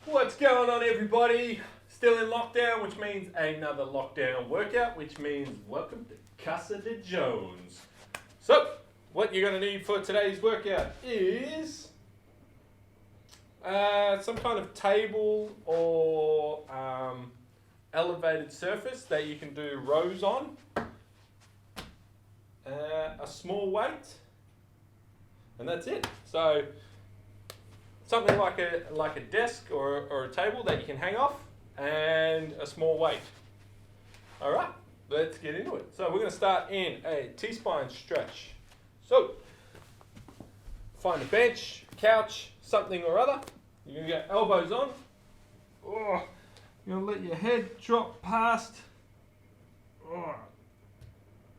What's going on, everybody? Still in lockdown, which means another lockdown workout, which means welcome to Casa de Jones. So, what you're going to need for today's workout is some kind of table or elevated surface that you can do rows on, a small weight, and that's it. So, something like a desk or a table that you can hang off, and a small weight. All right, let's get into it. So we're going to start in a T-spine stretch. So find a bench, couch, something or other. You're going to get elbows on. Oh, you're going to let your head drop past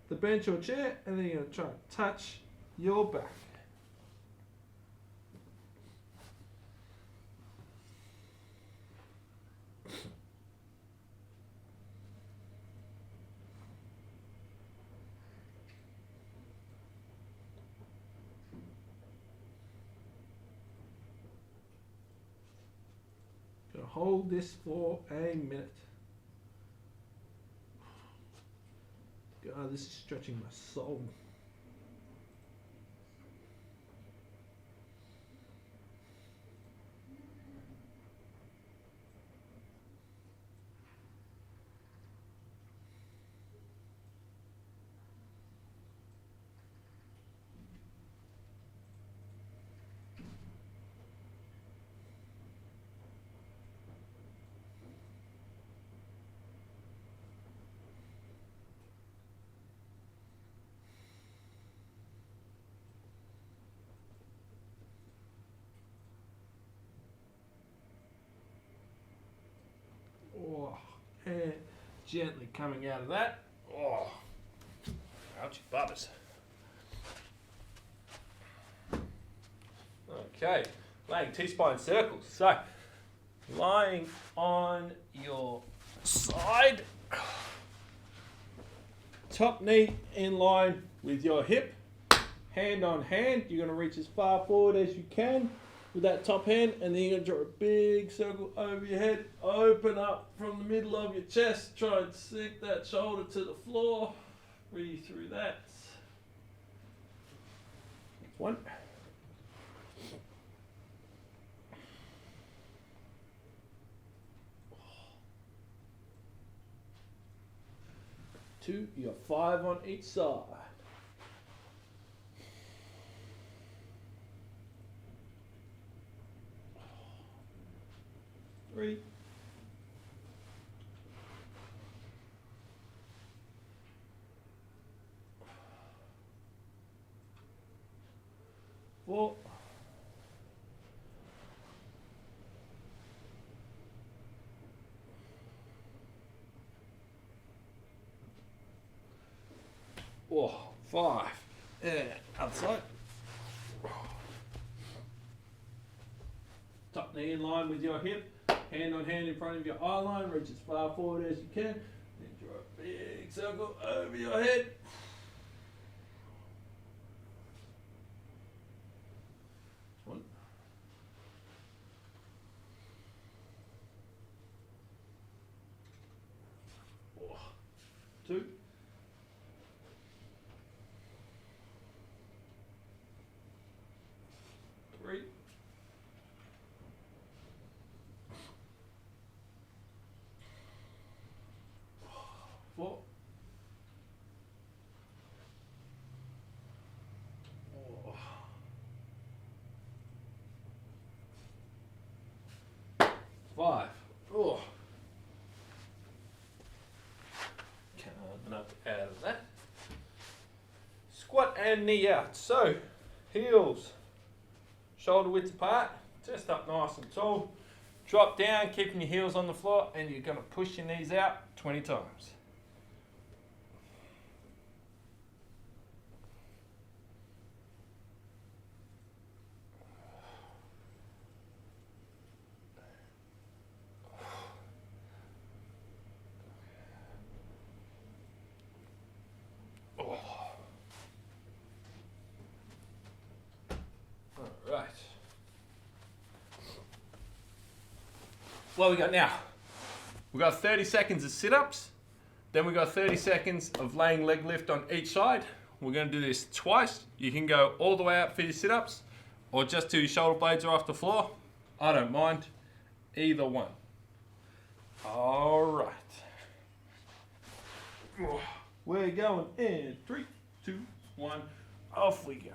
the bench or chair, and then you're going to try to touch your back. Hold this for a minute. God, this is stretching my soul. Oh, and gently coming out of that. Oh, ouchie bubbers. Okay, laying T-spine circles. So, lying on your side, top knee in line with your hip, hand on hand. You're going to reach as far forward as you can with that top hand, and then you're going to draw a big circle over your head, open up from the middle of your chest, try and sink that shoulder to the floor, breathe through that. One. Two, you got 5 on each side. 3, 4, 5, and outside. Top knee in line with your hip, hand on hand in front of your eye line, reach as far forward as you can, then draw a big circle over your head. One. 2. 3. 4. 5. Oh. Coming up out of that. Squat and knee out. So, heels shoulder width apart, chest up nice and tall. Drop down, keeping your heels on the floor, and you're going to push your knees out 20 times. Right. what we got now? We've got 30 seconds of sit-ups. Then we've got 30 seconds of laying leg lift on each side. We're going to do this twice. You can go all the way out for your sit-ups or just till your shoulder blades are off the floor. I don't mind either one. All right. We're going in 3, 2, 1. Off we go.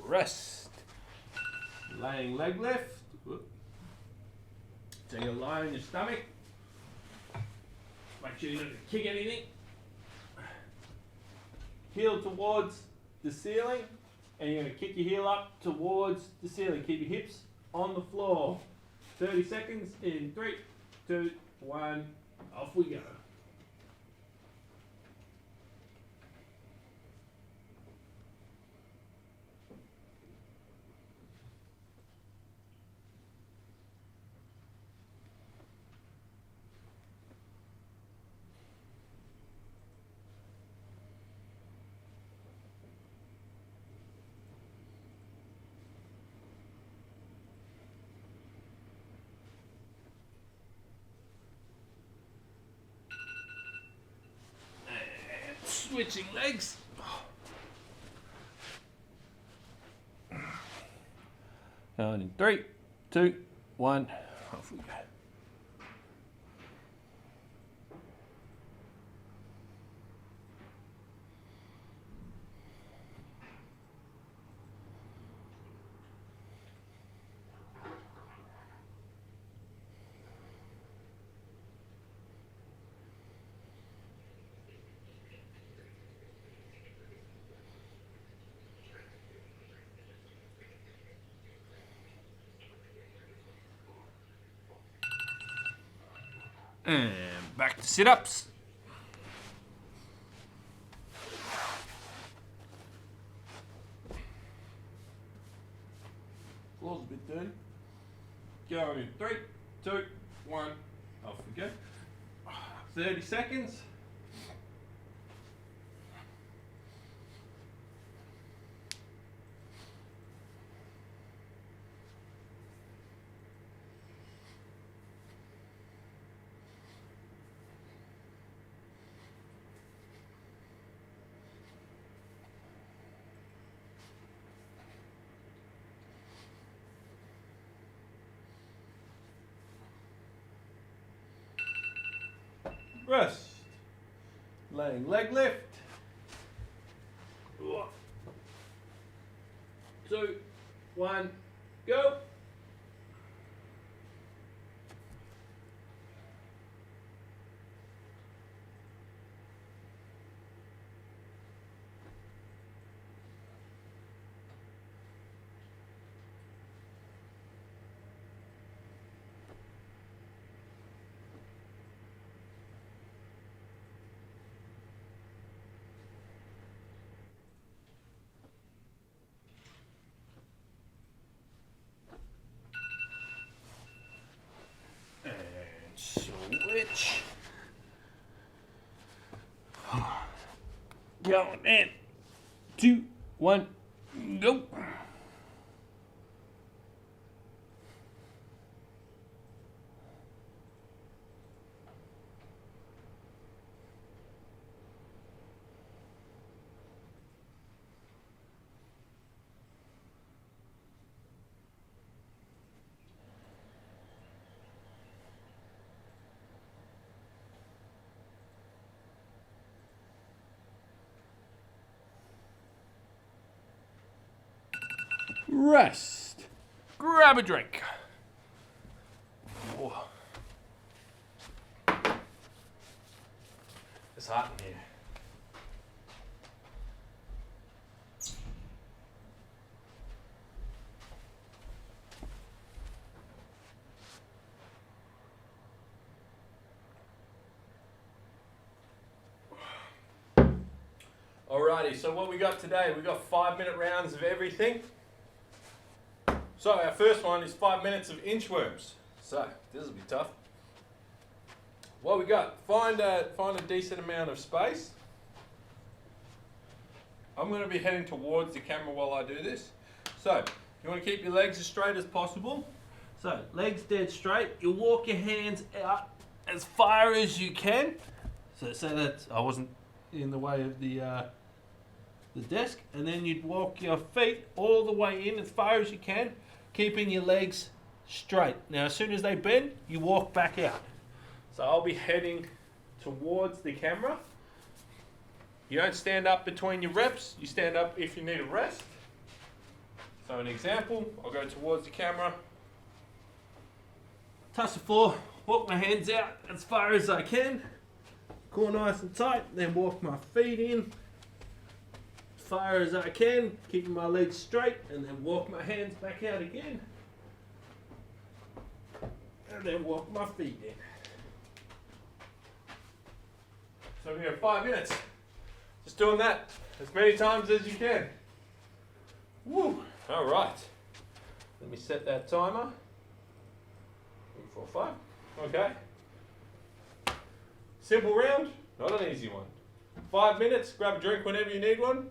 Rest. Laying leg lift. So you're lying on your stomach. Make sure you don't kick anything. Heel towards the ceiling, and you're going to kick your heel up towards the ceiling. Keep your hips on the floor. 30 seconds in 3, 2, 1. Off we go. Switching legs. Going in 3, 2, 1. Off we go. And back to sit-ups. Floor's a bit dirty. Go in 3, 2, 1. Off we go. 30 seconds. Rest. Laying leg lift. 2, 1, go. Switch. Going in 2, 1, go. Rest. Grab a drink. Whoa. It's hot in here. Alrighty, so what we got today, we got 5-minute rounds of everything. So our first one is 5 minutes of inchworms. So this will be tough. What we got, find a decent amount of space. I'm going to be heading towards the camera while I do this. So you want to keep your legs as straight as possible. So legs dead straight, you walk your hands out as far as you can. So that I wasn't in the way of the desk, and then you'd walk your feet all the way in as far as you can, keeping your legs straight. Now as soon as they bend, you walk back out. So I'll be heading towards the camera. You don't stand up between your reps, you stand up if you need a rest. So an example, I'll go towards the camera, touch the floor, walk my hands out as far as I can, core nice and tight, then walk my feet in as far as I can, keeping my legs straight, and then walk my hands back out again, and then walk my feet in. So we have 5 minutes. Just doing that as many times as you can. Woo! All right. Let me set that timer. 3, 4, 5. Okay. Simple round, not an easy one. 5 minutes, grab a drink whenever you need one.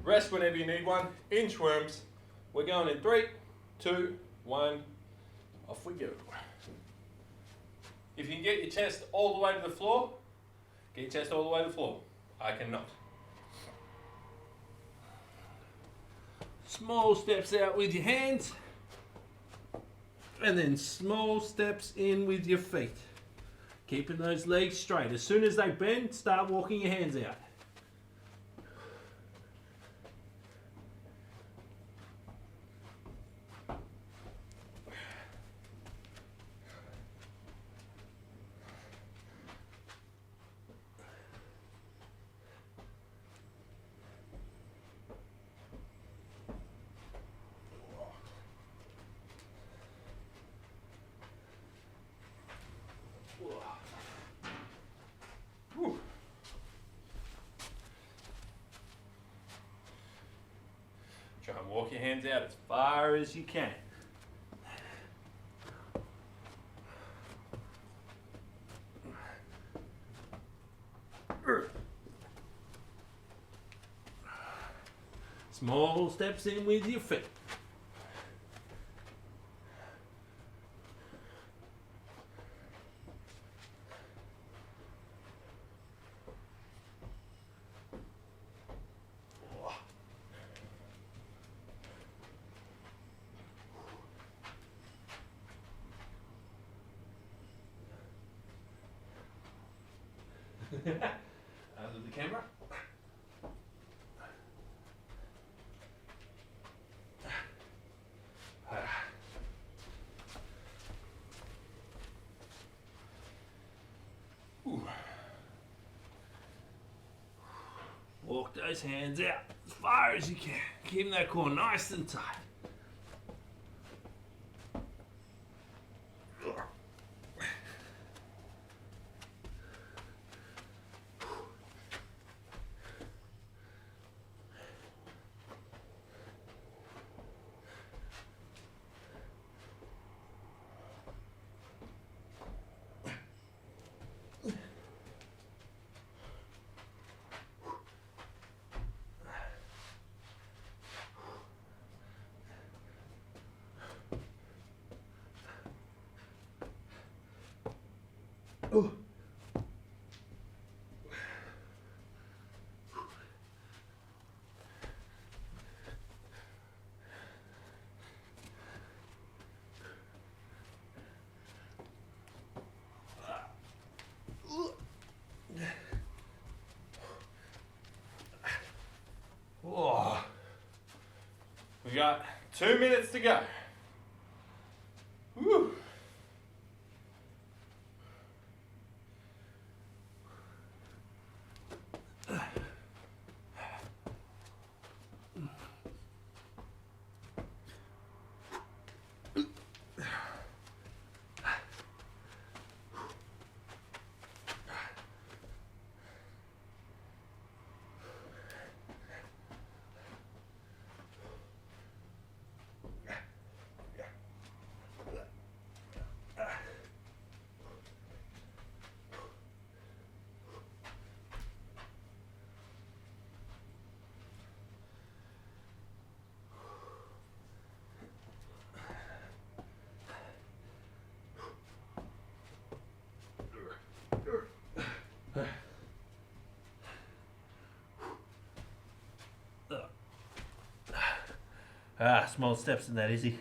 Rest whenever you need one. Inchworms. We're going in 3, 2, 1. Off we go. If you can get your chest all the way to the floor, get your chest all the way to the floor. I cannot. Small steps out with your hands, and then small steps in with your feet. Keeping those legs straight. As soon as they bend, start walking your hands out. Try and walk your hands out as far as you can. Small steps in with your feet. Under the camera. Walk those hands out as far as you can. Keep that core nice and tight. Oh. Oh. We got 2 minutes to go. Woo. Small steps in that, Izzy.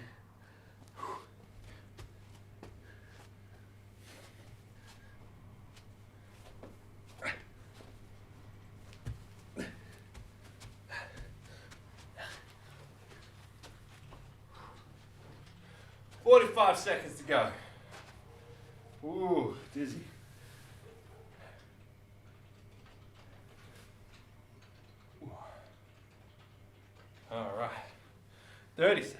"45 seconds to go." Ooh, dizzy. All right, 30 seconds.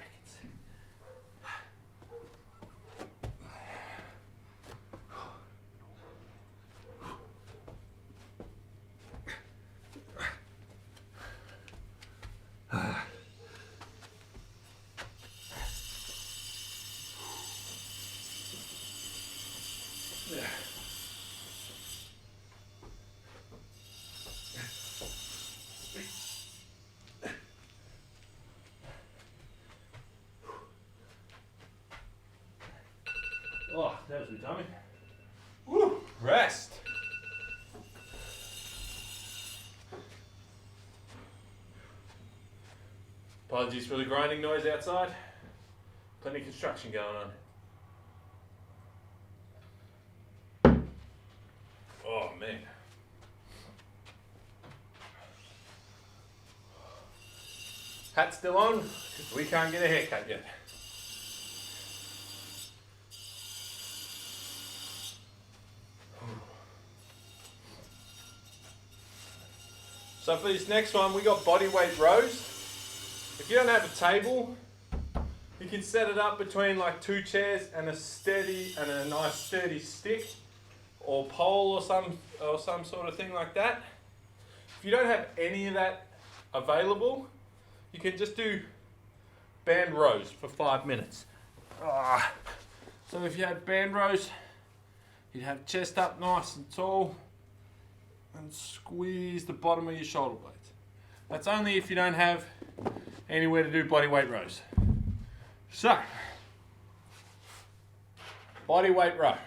Oh, that was good, tummy. Woo, rest. Apologies for the grinding noise outside. Plenty of construction going on. Oh man. Hat still on, because we can't get a haircut yet. So for this next one, we got body weight rows. If you don't have a table, you can set it up between like 2 chairs and a nice sturdy stick or pole or some sort of thing like that. If you don't have any of that available, you can just do band rows for 5 minutes. So if you had band rows, you'd have chest up nice and tall and squeeze the bottom of your shoulder blades. That's only if you don't have anywhere to do body weight rows. So, body weight row.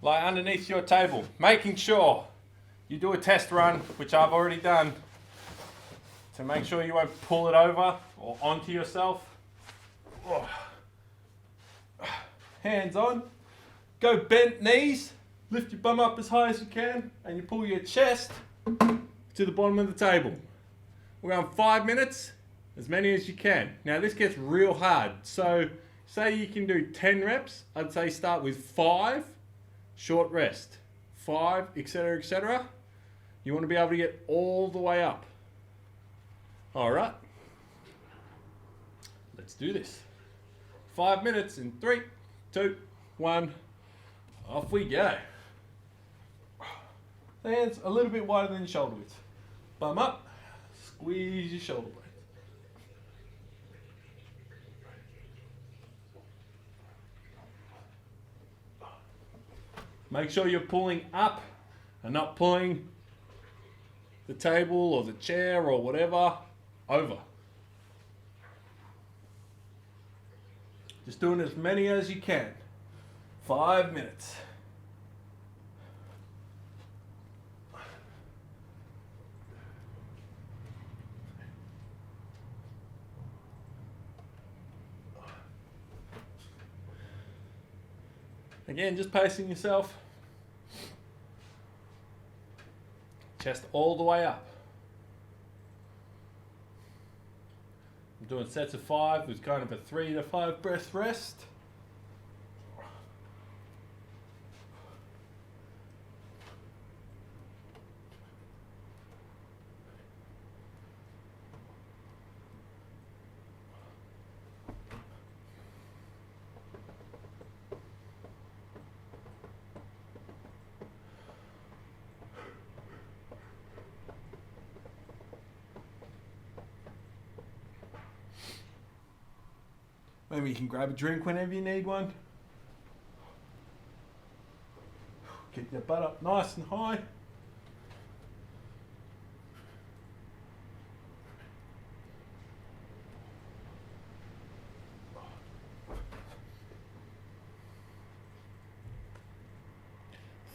Lie underneath your table, making sure you do a test run, which I've already done, to make sure you won't pull it over or onto yourself. Hands on, go bent knees, lift your bum up as high as you can, and you pull your chest to the bottom of the table. We're going 5 minutes, as many as you can. Now this gets real hard, so say you can do 10 reps, I'd say start with 5, short rest, 5, etc., etc. You want to be able to get all the way up. All right, let's do this. 5 minutes in 3, 2, 1, off we go. Hands a little bit wider than your shoulder width. Bum up, squeeze your shoulder blade. Make sure you're pulling up and not pulling the table or the chair or whatever over. Just doing as many as you can. 5 minutes. Again, just pacing yourself. Chest all the way up. I'm doing sets of 5 with kind of a 3 to 5 breath rest. Maybe you can grab a drink whenever you need one. Keep your butt up nice and high.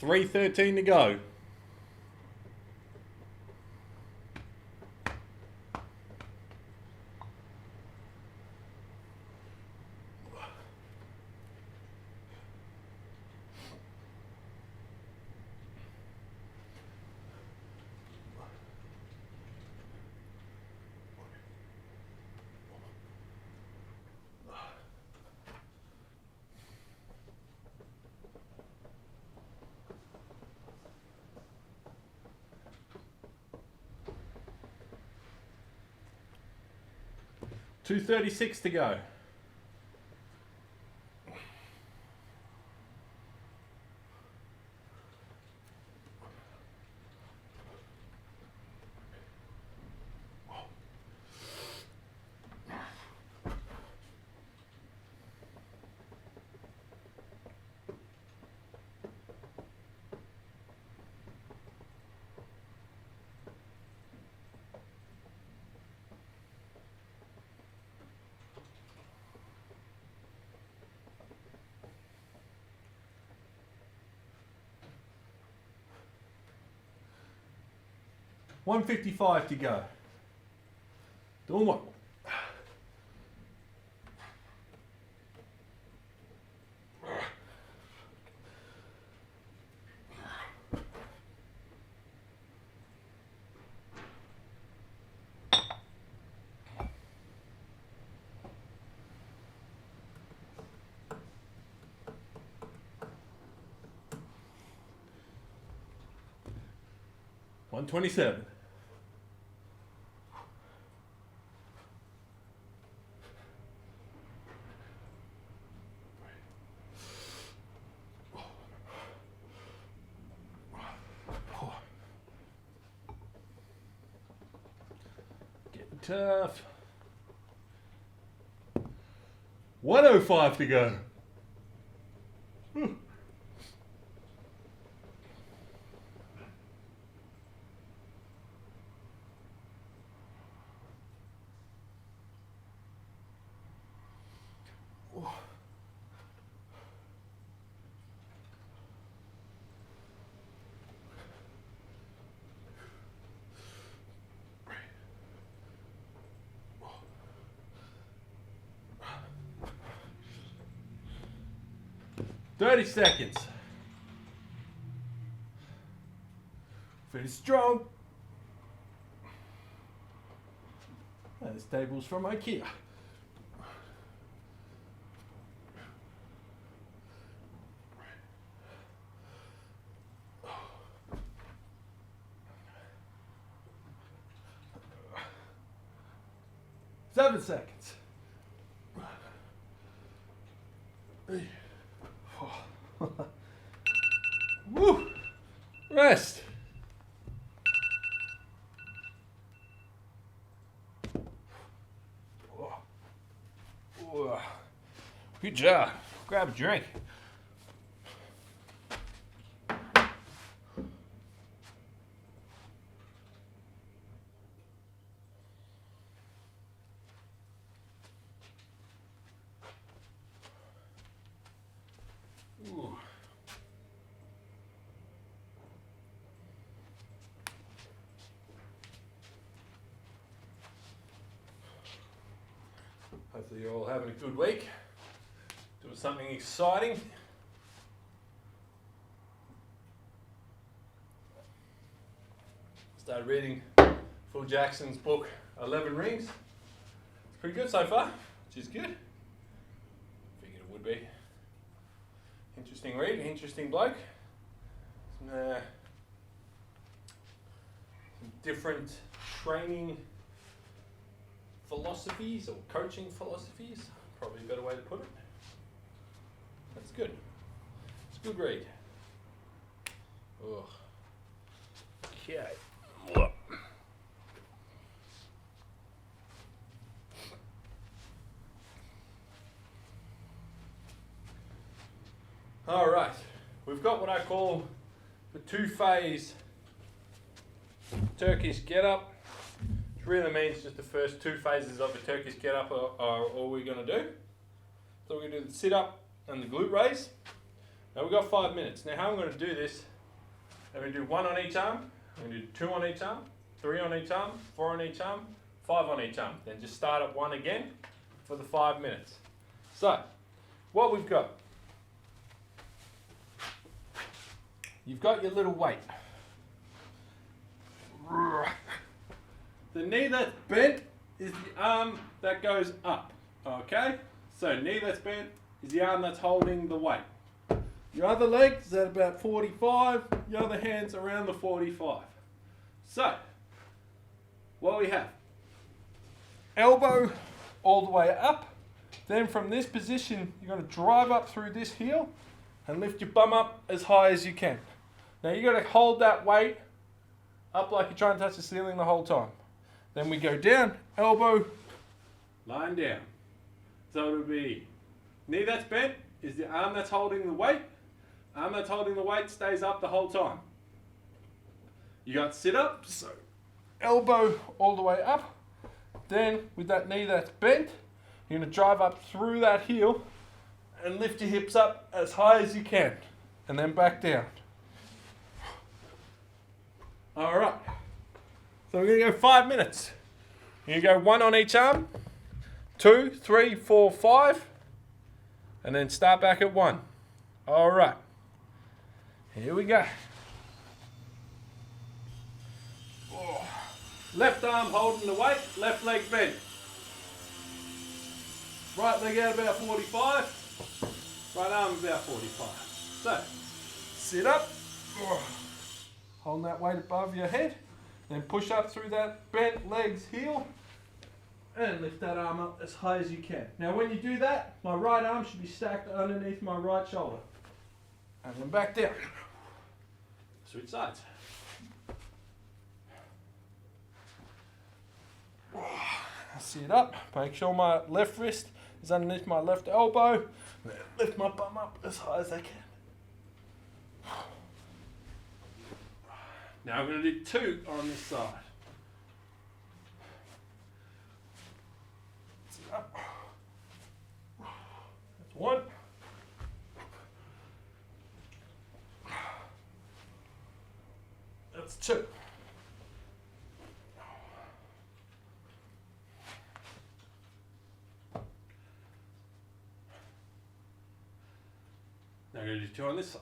$3:13 to go. 2:36 to go. $155 to go. Doing what? $127. Getting tough. 105 to go. $30 seconds. Finish strong. This table's from IKEA. $7 seconds. Woo! Rest. Good job. Grab a drink. Ooh. Hopefully you're all having a good week. Doing something exciting. Started reading Phil Jackson's book, 11 Rings. It's pretty good so far, which is good. Figured it would be. Interesting read, interesting bloke. Some different training philosophies or coaching philosophies, probably a better way to put it. That's good. It's a good read. Ugh. Okay. All right, we've got what I call the two-phase Turkish get-up, which really means just the first two phases of the Turkish get-up are all we're going to do. So we're going to do the sit-up and the glute raise. Now we've got 5 minutes. Now how I'm going to do this, I'm going to do 1 on each arm, I'm going to do 2 on each arm, 3 on each arm, 4 on each arm, 5 on each arm. Then just start at 1 again for the 5 minutes. So, what we've got. You've got your little weight. The knee that's bent is the arm that goes up. Okay? So knee that's bent is the arm that's holding the weight. Your other leg is at about 45, your other hand's around the 45. So, what we have, elbow all the way up. Then from this position, you're going to drive up through this heel and lift your bum up as high as you can. Now you got to hold that weight up like you're trying to touch the ceiling the whole time. Then we go down, elbow, line down. So it'll be knee that's bent is the arm that's holding the weight. Arm that's holding the weight stays up the whole time. You got sit-ups, so elbow all the way up. Then with that knee that's bent, you're going to drive up through that heel and lift your hips up as high as you can. And then back down. Alright. So we're going to go 5 minutes. You go 1 on each arm, 2, 3, 4, 5, and then start back at 1. Alright. Here we go. Left arm holding the weight, left leg bent. Right leg out about 45, right arm about 45. So, sit up, holding that weight above your head, then push up through that bent leg's heel, and lift that arm up as high as you can. Now when you do that, my right arm should be stacked underneath my right shoulder. And then back down. Switch sides. Sit up, make sure my left wrist is underneath my left elbow. Lift my bum up as high as I can. Now I'm going to do 2 on this side. Sit up. That's 1. That's 2. Now I'm going to do 2 on this side.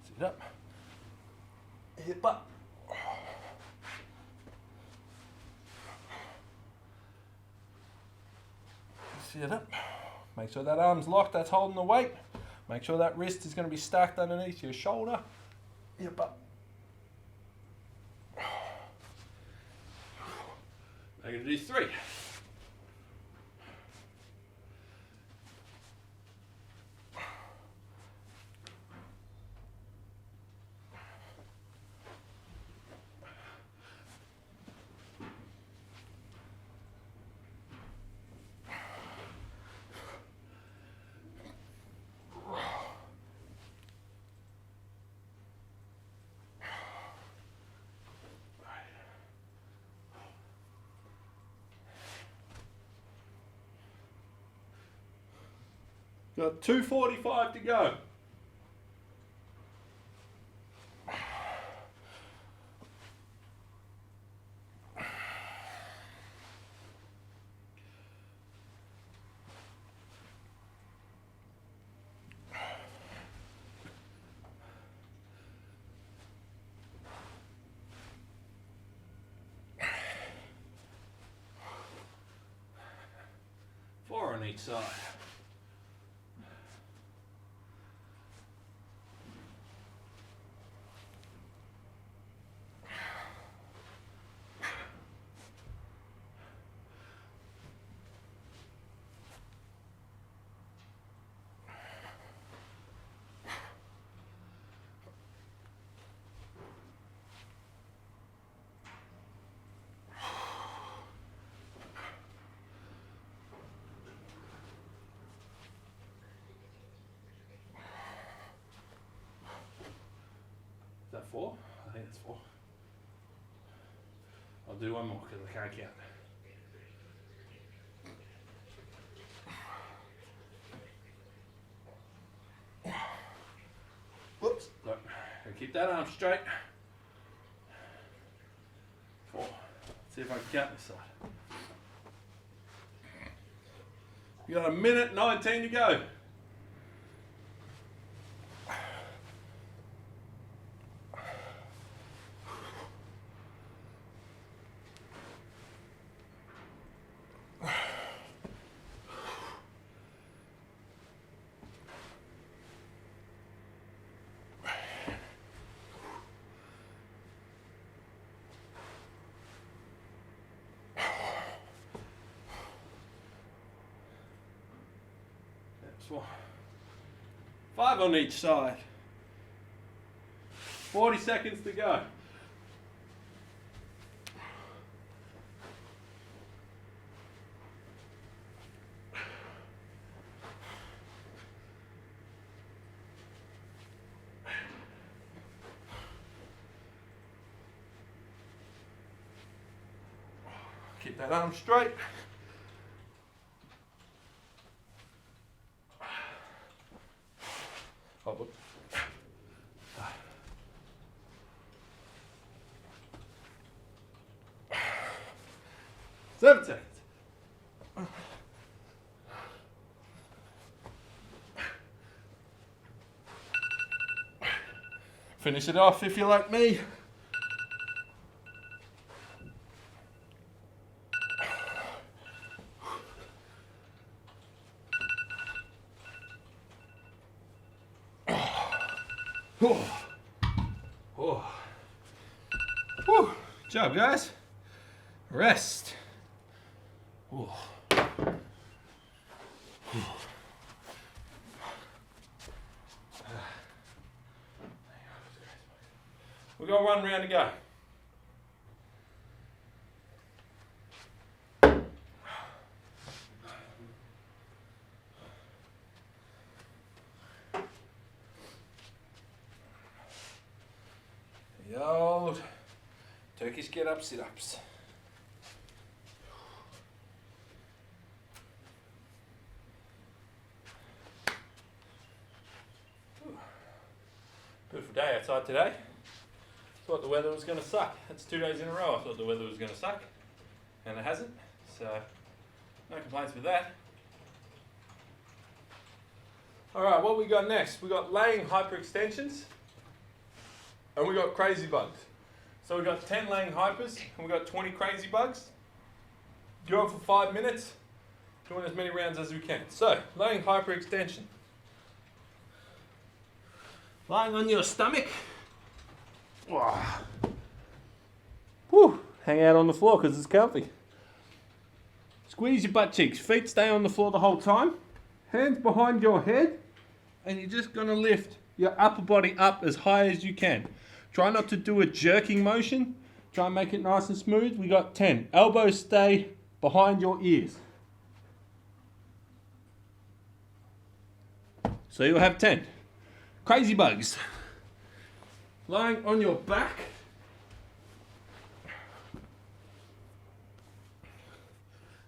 Sit up. Hip up. Sit up. Make sure that arm's locked, that's holding the weight. Make sure that wrist is going to be stacked underneath your shoulder. Hip up. I'm going to do 3. Got 2:45 to go. Four on each side. Is that 4? I think that's 4. I'll do one more because I can't count. Whoops. Look, gotta keep that arm straight. 4. Let's see if I can count this side. You got 1:19 to go. 4. 5 on each side. 40 seconds to go. Keep that arm straight. Oh, look. 7 seconds. Finish it off if you're like me. Oh. Oh. Whew. Good job, guys. Rest. Oh. We've got 1 round to go. The old Turkish get-up sit-ups. Beautiful day outside today. Thought the weather was going to suck. That's 2 days in a row I thought the weather was going to suck, and it hasn't, so no complaints with that. Alright, what we got next? We got laying hyperextensions, and we got crazy bugs. So we got 10 laying hypers, and we got 20 crazy bugs. Going for 5 minutes, doing as many rounds as we can. So, laying hyperextension. Lying on your stomach. Whew. Hang out on the floor because it's comfy. Squeeze your butt cheeks. Feet stay on the floor the whole time. Hands behind your head. And you're just going to lift your upper body up as high as you can. Try not to do a jerking motion. Try and make it nice and smooth. We got 10. Elbows stay behind your ears. So you'll have 10. Crazy bugs. Lying on your back.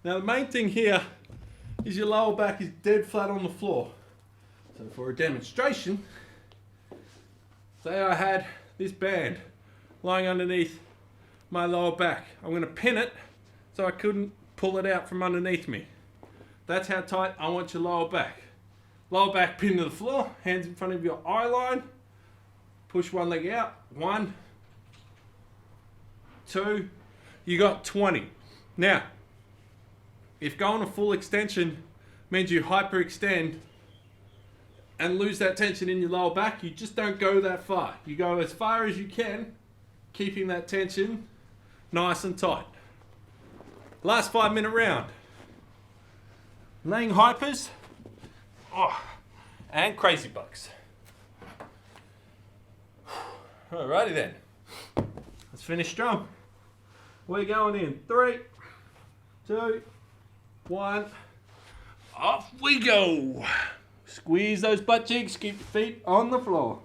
Now the main thing here is your lower back is dead flat on the floor. So for a demonstration, say I had this band lying underneath my lower back. I'm going to pin it so I couldn't pull it out from underneath me. That's how tight I want your lower back. Lower back pinned to the floor, hands in front of your eye line. Push one leg out. 1, 2, you got 20. Now, if going a full extension means you hyperextend and lose that tension in your lower back, you just don't go that far. You go as far as you can, keeping that tension nice and tight. Last 5-minute round. Laying hypers. And crazy bugs. Alrighty then. Let's finish strong. We're going in 3, 2, 1. Off we go. Squeeze those butt cheeks. Keep your feet on the floor.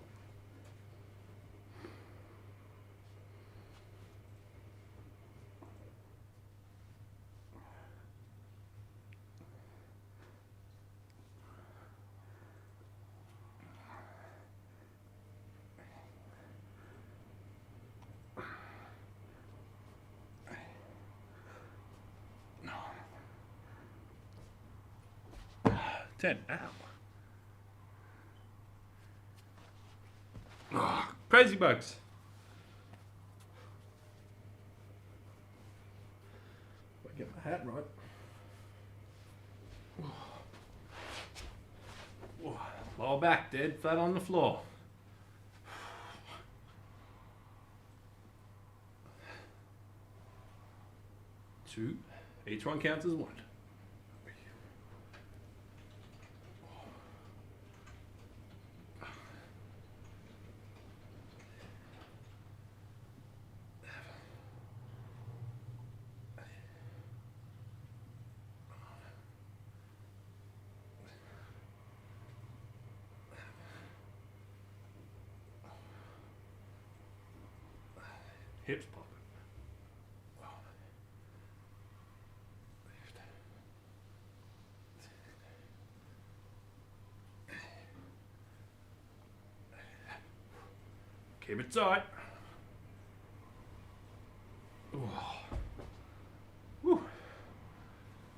Ten. Ow. Crazy bugs. If I get my hat right. Lower back, dead flat on the floor. 2. Each one counts as 1. hips popping. Keep it tight. Woo.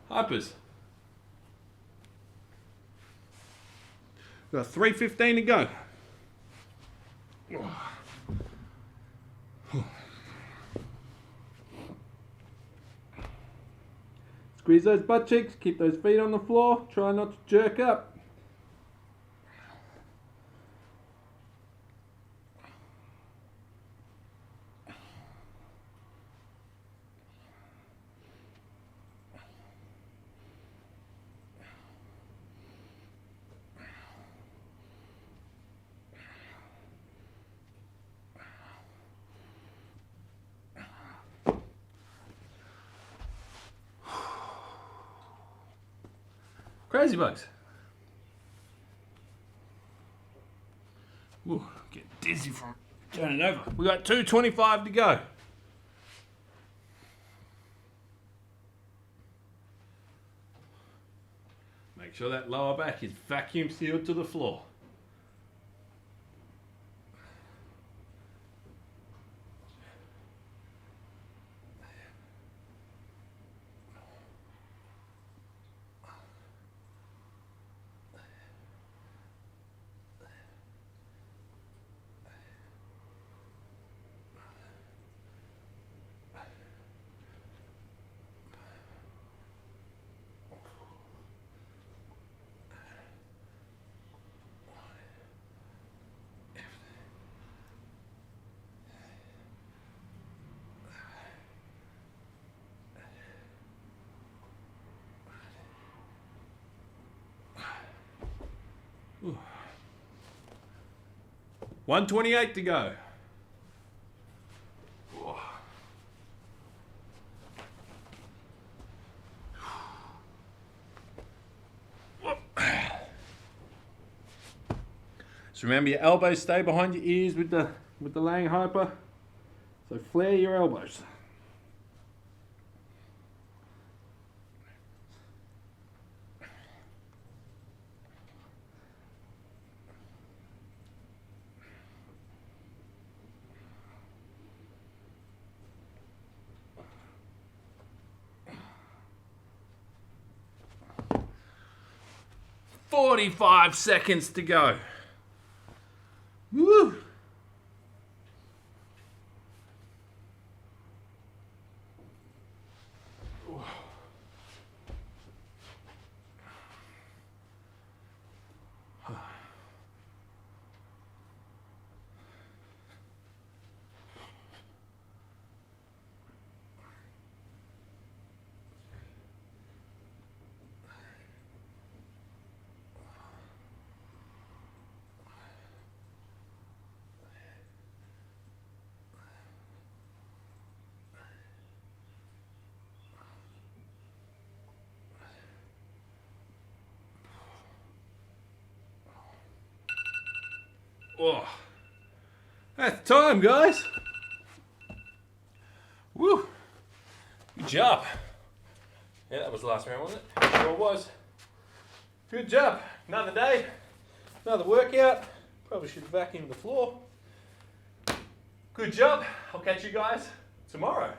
Hypers. Got 3:15 to go. Squeeze those butt cheeks, keep those feet on the floor, try not to jerk up. Crazy bugs. Ooh, get dizzy from turning over. We got 2:25 to go. Make sure that lower back is vacuum sealed to the floor. Ooh. 1:28 to go. So remember, your elbows stay behind your ears with the laying hyper. So flare your elbows. "45 seconds to go." Woo! Oh, that's time, guys. Woo! Good job. Yeah, that was the last round, wasn't it? Sure it was. Good job. Another day, another workout. Probably should vacuum the floor. Good job. I'll catch you guys tomorrow.